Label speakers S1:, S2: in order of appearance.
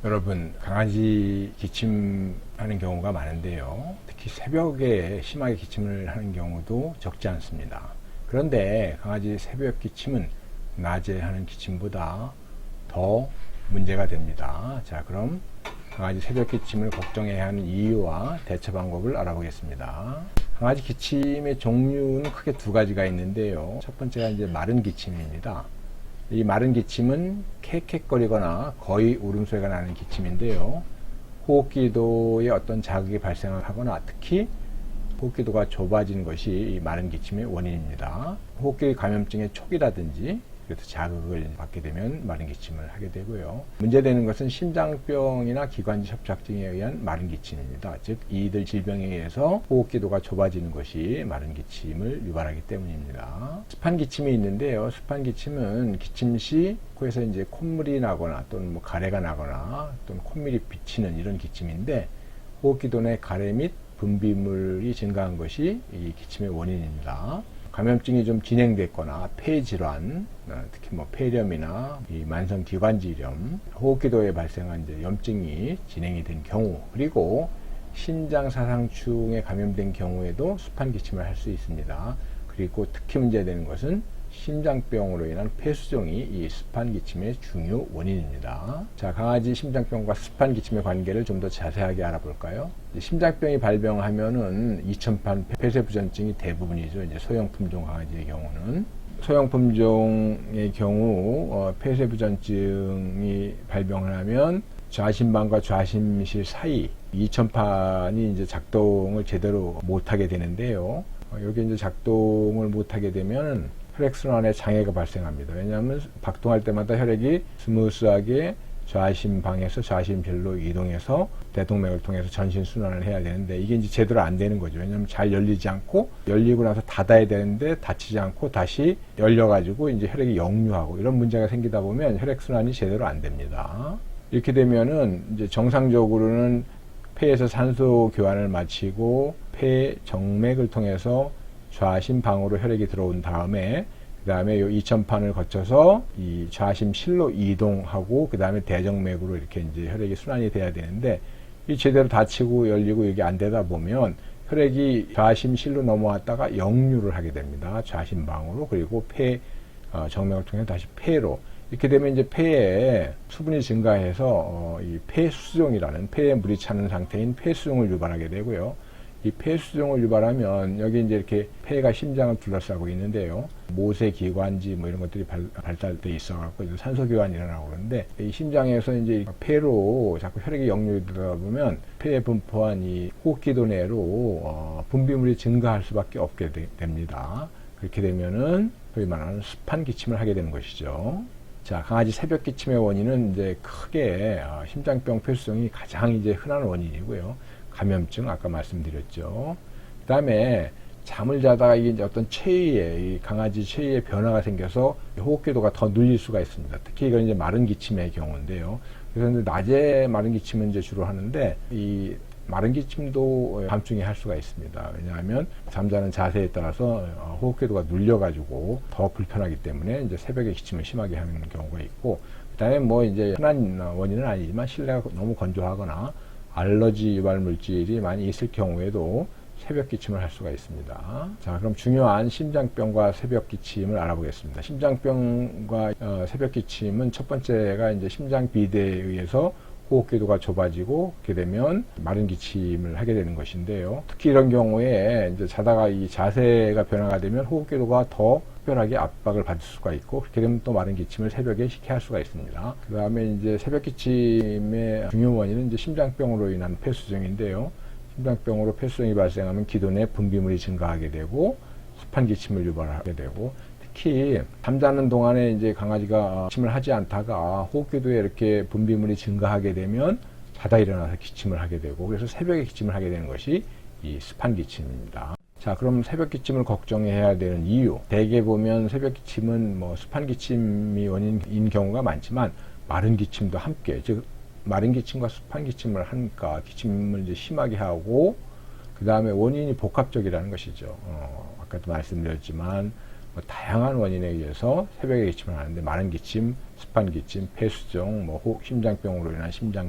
S1: 여러분, 강아지 기침하는 경우가 많은데요. 특히 새벽에 심하게 기침을 하는 경우도 적지 않습니다. 그런데 강아지 새벽 기침은 낮에 하는 기침보다 더 문제가 됩니다. 자, 그럼 강아지 새벽 기침을 걱정해야 하는 이유와 대처 방법을 알아보겠습니다. 강아지 기침의 종류는 크게 두 가지가 있는데요. 첫 번째가 이제 마른 기침입니다. 이 마른 기침은 캑캑거리거나 거의 울음소리가 나는 기침인데요. 호흡기도에 어떤 자극이 발생하거나 특히 호흡기도가 좁아진 것이 이 마른 기침의 원인입니다. 호흡기 감염증의 초기라든지 그래서 자극을 받게 되면 마른 기침을 하게 되고요. 문제되는 것은 심장병이나 기관지 협착증에 의한 마른 기침입니다. 즉 이들 질병에 의해서 호흡기도가 좁아지는 것이 마른 기침을 유발하기 때문입니다. 습한 기침이 있는데요. 습한 기침은 기침 시 코에서 이제 콧물이 나거나 또는 뭐 가래가 나거나 또는 콧물이 비치는 이런 기침인데 호흡기도 내 가래 및 분비물이 증가한 것이 이 기침의 원인입니다. 감염증이 좀 진행됐거나 폐질환, 특히 뭐 폐렴이나 이 만성 기관지염, 호흡기도에 발생한 이제 염증이 진행이 된 경우, 그리고 신장 사상충에 감염된 경우에도 습한 기침을 할 수 있습니다. 그리고 특히 문제되는 것은 심장병으로 인한 폐수종이 이 습한 기침의 중요 원인입니다. 자, 강아지 심장병과 습한 기침의 관계를 좀 더 자세하게 알아볼까요? 심장병이 발병하면은 이천판 폐쇄부전증이 대부분이죠. 이제 소형 품종 강아지의 경우는. 소형 품종의 경우 폐쇄부전증이 발병을 하면 좌심방과 좌심실 사이 이천판이 이제 작동을 제대로 못하게 되는데요. 여기 이제 작동을 못하게 되면 혈액순환에 장애가 발생합니다. 왜냐하면 박동할 때마다 혈액이 스무스하게 좌심방에서 좌심실로 이동해서 대동맥을 통해서 전신순환을 해야 되는데 이게 이제 제대로 안 되는 거죠. 왜냐하면 잘 열리지 않고 열리고 나서 닫아야 되는데 닫히지 않고 다시 열려가지고 이제 혈액이 역류하고 이런 문제가 생기다 보면 혈액순환이 제대로 안 됩니다. 이렇게 되면은 이제 정상적으로는 폐에서 산소 교환을 마치고 폐 정맥을 통해서 좌심방으로 혈액이 들어온 다음에 그 다음에 이 이천판을 거쳐서 이 좌심실로 이동하고 그 다음에 대정맥으로 이렇게 이제 혈액이 순환이 돼야 되는데 이 제대로 닫히고 열리고 이게 안 되다 보면 혈액이 좌심실로 넘어왔다가 역류를 하게 됩니다. 좌심방으로. 그리고 폐 정맥을 통해 다시 폐로. 이렇게 되면 이제 폐에 수분이 증가해서 이 폐수종이라는 폐에 물이 차는 상태인 폐수종을 유발하게 되고요. 이 폐수종을 유발하면 여기 이제 이렇게 폐가 심장을 둘러싸고 있는데요. 모세 기관지 뭐 이런 것들이 발달돼 있어갖고 산소 교환이 일어나고 그러는데 이 심장에서 이제 폐로 자꾸 혈액이 역류되다 보면 폐에 분포한 이 호흡기도 내로 분비물이 증가할 수밖에 없게 됩니다. 그렇게 되면은 소위 말하는 습한 기침을 하게 되는 것이죠. 자, 강아지 새벽 기침의 원인은 이제 크게 심장병 폐수종이 가장 이제 흔한 원인이고요. 감염증 아까 말씀드렸죠. 그 다음에 잠을 자다가 이게 이제 어떤 이 강아지 체위에 변화가 생겨서 호흡기도가 더 눌릴 수가 있습니다. 특히 이건 이제 마른 기침의 경우인데요. 그래서 이제 낮에 마른 기침은 이제 주로 하는데 이 마른 기침도 밤중에 할 수가 있습니다. 왜냐하면 잠자는 자세에 따라서 호흡기도가 눌려가지고 더 불편하기 때문에 이제 새벽에 기침을 심하게 하는 경우가 있고, 그다음에 뭐 이제 흔한 원인은 아니지만 실내가 너무 건조하거나 알러지 유발 물질이 많이 있을 경우에도 새벽 기침을 할 수가 있습니다. 자, 그럼 중요한 심장병과 새벽 기침을 알아보겠습니다. 심장병과 새벽 기침은 첫 번째가 이제 심장 비대에 의해서 호흡기도가 좁아지고 그렇게 되면 마른 기침을 하게 되는 것인데요. 특히 이런 경우에 이제 자다가 이 자세가 변화가 되면 호흡기도가 더 특별하게 압박을 받을 수가 있고 그렇게 되면 또 마른 기침을 새벽에 쉽게 할 수가 있습니다. 그 다음에 이제 새벽 기침의 중요 원인은 이제 심장병으로 인한 폐수종인데요. 심장병으로 폐수종이 발생하면 기도 내 분비물이 증가하게 되고 습한 기침을 유발하게 되고 특히 잠자는 동안에 이제 강아지가 기침을 하지 않다가 호흡기도에 이렇게 분비물이 증가하게 되면 자다 일어나서 기침을 하게 되고 그래서 새벽에 기침을 하게 되는 것이 이 습한 기침입니다. 자, 그럼 새벽 기침을 걱정해야 되는 이유. 대개 보면 새벽 기침은 뭐 습한 기침이 원인인 경우가 많지만 마른 기침도 함께, 즉 마른 기침과 습한 기침을 하니까 기침을 이제 심하게 하고 그 다음에 원인이 복합적이라는 것이죠. 아까도 말씀드렸지만 뭐 다양한 원인에 의해서 새벽에 기침을 하는데 마른 기침, 습한 기침, 폐수종, 심장병으로 인한 심장